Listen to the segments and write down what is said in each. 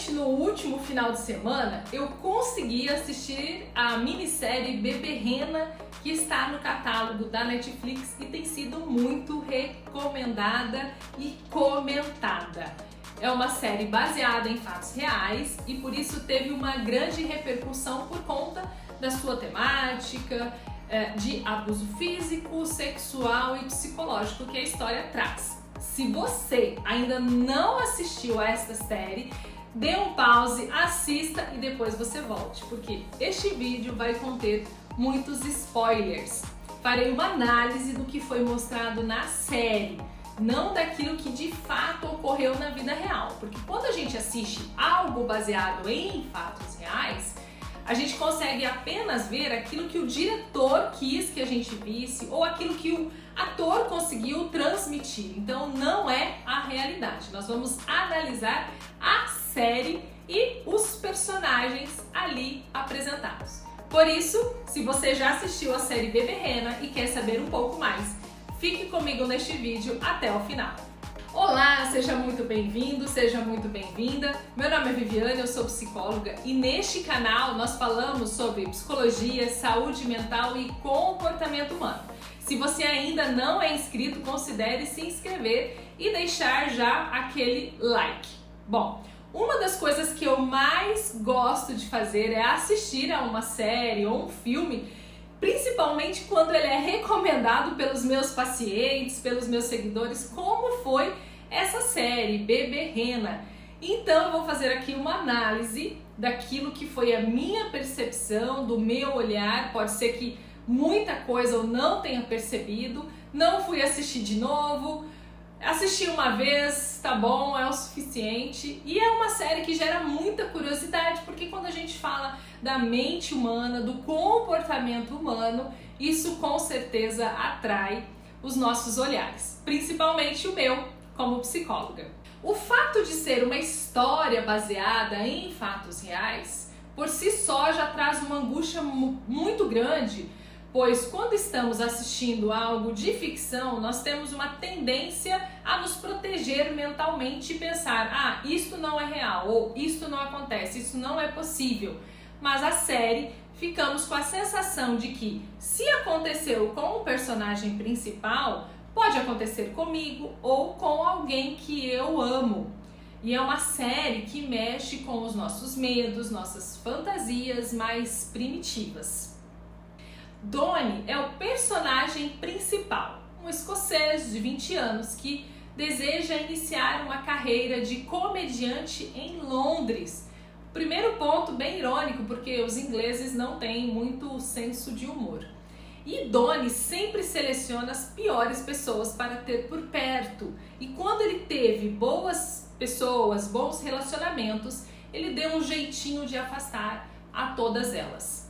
Finalmente, no último final de semana, eu consegui assistir a minissérie Bebê Rena, que está no catálogo da Netflix e tem sido muito recomendada e comentada. É uma série baseada em fatos reais e por isso teve uma grande repercussão por conta da sua temática de abuso físico, sexual e psicológico que a história traz. Se você ainda não assistiu a esta série, dê um pause, assista e depois você volte, porque este vídeo vai conter muitos spoilers. Farei uma análise do que foi mostrado na série, não daquilo que de fato ocorreu na vida real, porque quando a gente assiste algo baseado em fatos reais, a gente consegue apenas ver aquilo que o diretor quis que a gente visse ou aquilo que o ator conseguiu transmitir. Então não é a realidade. Nós vamos analisar a série e os personagens ali apresentados. Por isso, se você já assistiu a série Bebê Rena e quer saber um pouco mais, fique comigo neste vídeo até o final. Olá, seja muito bem-vindo, seja muito bem-vinda. Meu nome é Viviane, eu sou psicóloga e neste canal nós falamos sobre psicologia, saúde mental e comportamento humano. Se você ainda não é inscrito, considere se inscrever e deixar já aquele like. Bom, uma das coisas que eu mais gosto de fazer é assistir a uma série ou um filme, principalmente quando ele é recomendado pelos meus pacientes, pelos meus seguidores, como foi essa série Bebê Rena. Então eu vou fazer aqui uma análise daquilo que foi a minha percepção, do meu olhar. Pode ser que muita coisa eu não tenha percebido, não fui assistir de novo, assisti uma vez, tá bom, é o suficiente. E é uma série que gera muita curiosidade, porque quando a gente fala da mente humana, do comportamento humano, isso com certeza atrai os nossos olhares, principalmente o meu como psicóloga. O fato de ser uma história baseada em fatos reais, por si só já traz uma angústia muito grande, pois quando estamos assistindo algo de ficção, nós temos uma tendência a nos proteger mentalmente e pensar, isto não é real, ou isto não acontece, isso não é possível. Mas a série, ficamos com a sensação de que se aconteceu com o personagem principal, pode acontecer comigo ou com alguém que eu amo. E é uma série que mexe com os nossos medos, nossas fantasias mais primitivas. Donnie é o personagem principal, um escocês de 20 anos que deseja iniciar uma carreira de comediante em Londres. Primeiro ponto bem irônico, porque os ingleses não têm muito senso de humor. E Donnie sempre seleciona as piores pessoas para ter por perto. E quando ele teve boas pessoas, bons relacionamentos, ele deu um jeitinho de afastar a todas elas.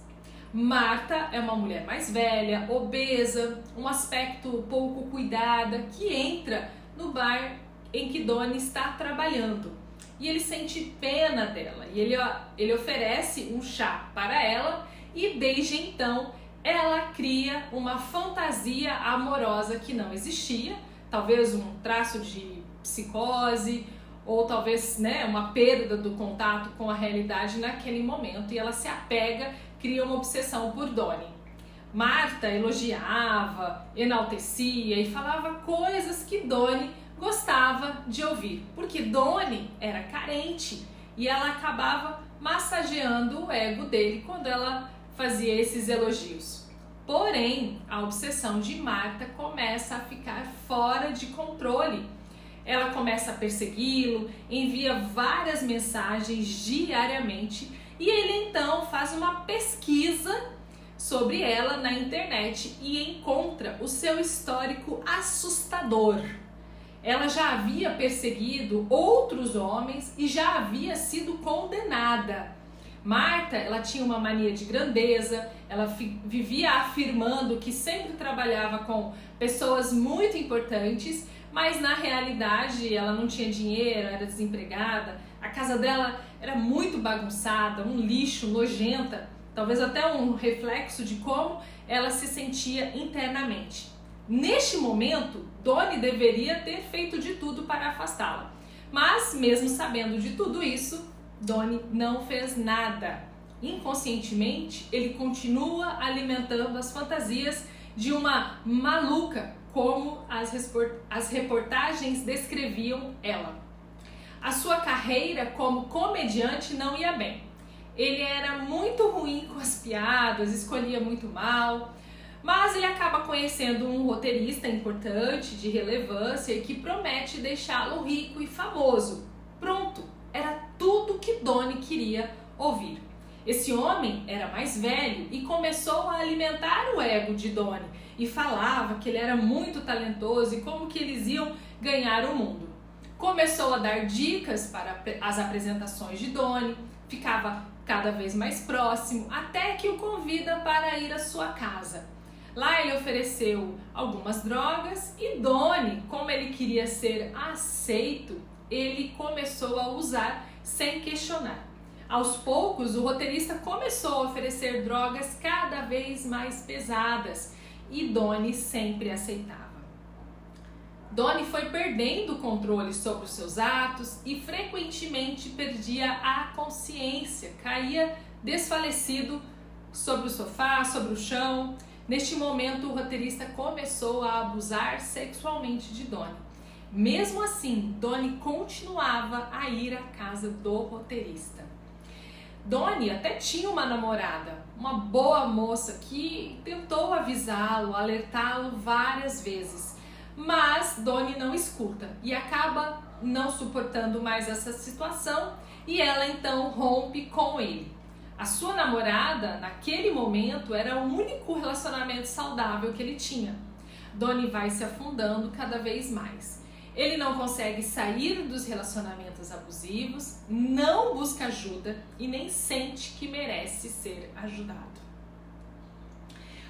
Marta é uma mulher mais velha, obesa, um aspecto pouco cuidada, que entra no bar em que Donnie está trabalhando. E ele sente pena dela e ele oferece um chá para ela e desde então ela cria uma fantasia amorosa que não existia, talvez um traço de psicose ou talvez uma perda do contato com a realidade naquele momento e ela se apega, cria uma obsessão por Donnie. Marta elogiava, enaltecia e falava coisas que Donnie gostava de ouvir, porque Donnie era carente e ela acabava massageando o ego dele quando ela fazia esses elogios. Porém, a obsessão de Marta começa a ficar fora de controle. Ela começa a persegui-lo, envia várias mensagens diariamente e ele então faz uma pesquisa sobre ela na internet e encontra o seu histórico assustador. Ela já havia perseguido outros homens e já havia sido condenada. Marta, ela tinha uma mania de grandeza, ela vivia afirmando que sempre trabalhava com pessoas muito importantes, mas na realidade ela não tinha dinheiro, era desempregada, a casa dela era muito bagunçada, um lixo, nojenta, talvez até um reflexo de como ela se sentia internamente. Neste momento, Donnie deveria ter feito de tudo para afastá-la, mas mesmo sabendo de tudo isso, Donnie não fez nada. Inconscientemente, ele continua alimentando as fantasias de uma maluca, como as reportagens descreviam ela. A sua carreira como comediante não ia bem. Ele era muito ruim com as piadas, escolhia muito mal, mas ele acaba conhecendo um roteirista importante, de relevância e que promete deixá-lo rico e famoso. Pronto, era tudo que Donnie queria ouvir. Esse homem era mais velho e começou a alimentar o ego de Donnie e falava que ele era muito talentoso e como que eles iam ganhar o mundo. Começou a dar dicas para as apresentações de Donnie, ficava cada vez mais próximo, até que o convida para ir à sua casa. Lá ele ofereceu algumas drogas e Donnie, como ele queria ser aceito, ele começou a usar sem questionar. Aos poucos, o roteirista começou a oferecer drogas cada vez mais pesadas e Donnie sempre aceitava. Donnie foi perdendo o controle sobre os seus atos e frequentemente perdia a consciência, caía desfalecido sobre o sofá, sobre o chão. Neste momento, o roteirista começou a abusar sexualmente de Donnie. Mesmo assim, Donnie continuava a ir à casa do roteirista. Donnie até tinha uma namorada, uma boa moça que tentou avisá-lo, alertá-lo várias vezes. Mas Donnie não escuta e acaba não suportando mais essa situação e ela então rompe com ele. A sua namorada, naquele momento, era o único relacionamento saudável que ele tinha. Donnie vai se afundando cada vez mais. Ele não consegue sair dos relacionamentos abusivos, não busca ajuda e nem sente que merece ser ajudado.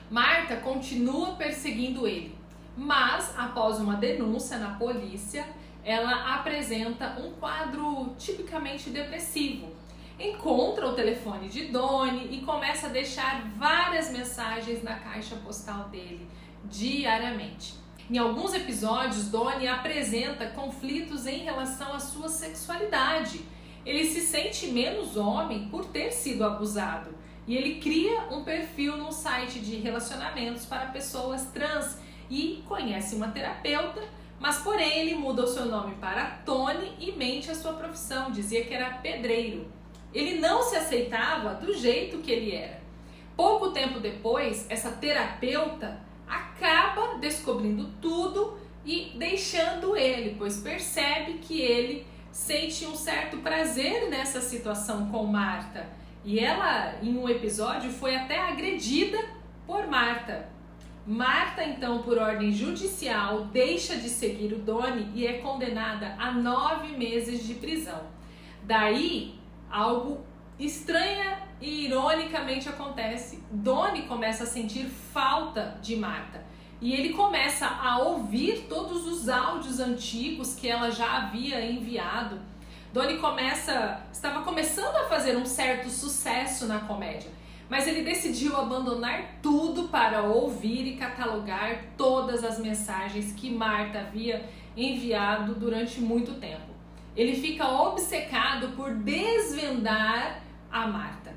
Marta continua perseguindo ele, mas após uma denúncia na polícia, ela apresenta um quadro tipicamente depressivo. Encontra o telefone de Donnie e começa a deixar várias mensagens na caixa postal dele diariamente. Em alguns episódios, Donnie apresenta conflitos em relação à sua sexualidade. Ele se sente menos homem por ter sido abusado e ele cria um perfil no site de relacionamentos para pessoas trans e conhece uma terapeuta, mas porém ele muda o seu nome para Tony e mente a sua profissão, dizia que era pedreiro. Ele não se aceitava do jeito que ele era. Pouco tempo depois, essa terapeuta acaba descobrindo tudo e deixando ele, pois percebe que ele sente um certo prazer nessa situação com Marta. E ela, em um episódio, foi até agredida por Marta. Marta, então, por ordem judicial, deixa de seguir o Donnie e é condenada a 9 meses de prisão. Daí, algo estranha e ironicamente acontece. Donnie começa a sentir falta de Marta e ele começa a ouvir todos os áudios antigos que ela já havia enviado. Donnie estava começando a fazer um certo sucesso na comédia, mas ele decidiu abandonar tudo para ouvir e catalogar todas as mensagens que Marta havia enviado durante muito tempo. Ele fica obcecado por desvendar a Marta.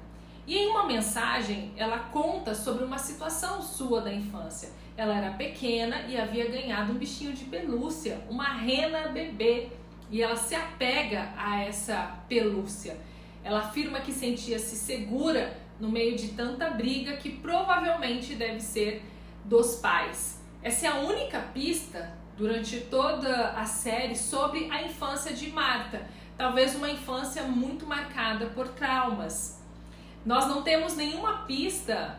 E em uma mensagem, ela conta sobre uma situação sua da infância. Ela era pequena e havia ganhado um bichinho de pelúcia, uma rena bebê, e ela se apega a essa pelúcia. Ela afirma que sentia-se segura no meio de tanta briga que provavelmente deve ser dos pais. Essa é a única pista durante toda a série sobre a infância de Marta, talvez uma infância muito marcada por traumas. Nós não temos nenhuma pista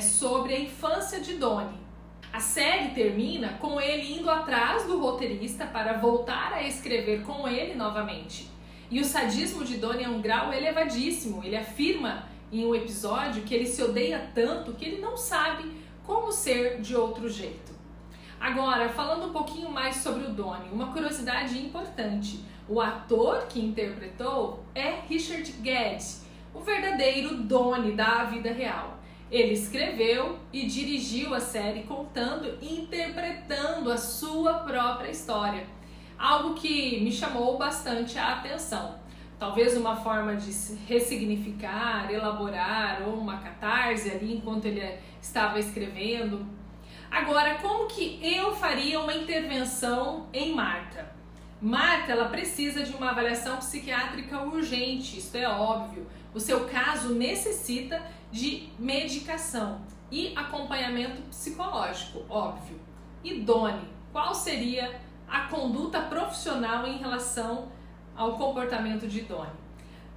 sobre a infância de Donnie. A série termina com ele indo atrás do roteirista para voltar a escrever com ele novamente. E o sadismo de Donnie é um grau elevadíssimo. Ele afirma em um episódio que ele se odeia tanto que ele não sabe como ser de outro jeito. Agora, falando um pouquinho mais sobre o Donnie, uma curiosidade importante. O ator que interpretou é Richard Gere, o verdadeiro Donnie da vida real. Ele escreveu e dirigiu a série contando e interpretando a sua própria história. Algo que me chamou bastante a atenção. talvez uma forma de se ressignificar, elaborar, ou uma catarse ali enquanto ele estava escrevendo. Agora, como que eu faria uma intervenção em Marta? Marta, ela precisa de uma avaliação psiquiátrica urgente, isso é óbvio. O seu caso necessita de medicação e acompanhamento psicológico, óbvio. E Doni, qual seria a conduta profissional em relação ao comportamento de Doni?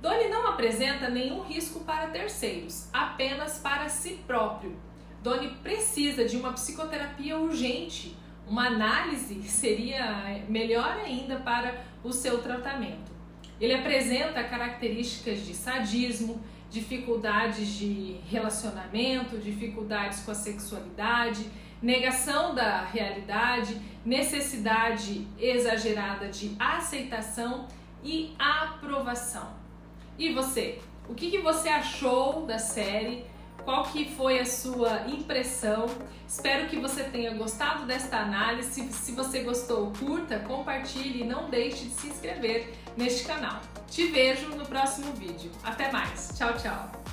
Doni não apresenta nenhum risco para terceiros, apenas para si próprio. Doni precisa de uma psicoterapia urgente. Uma análise seria melhor ainda para o seu tratamento. Ele apresenta características de sadismo, dificuldades de relacionamento, dificuldades com a sexualidade, negação da realidade, necessidade exagerada de aceitação e aprovação. E você? O que você achou da série? Qual que foi a sua impressão? Espero que você tenha gostado desta análise. Se você gostou, curta, compartilhe e não deixe de se inscrever neste canal. Te vejo no próximo vídeo. Até mais. Tchau, tchau.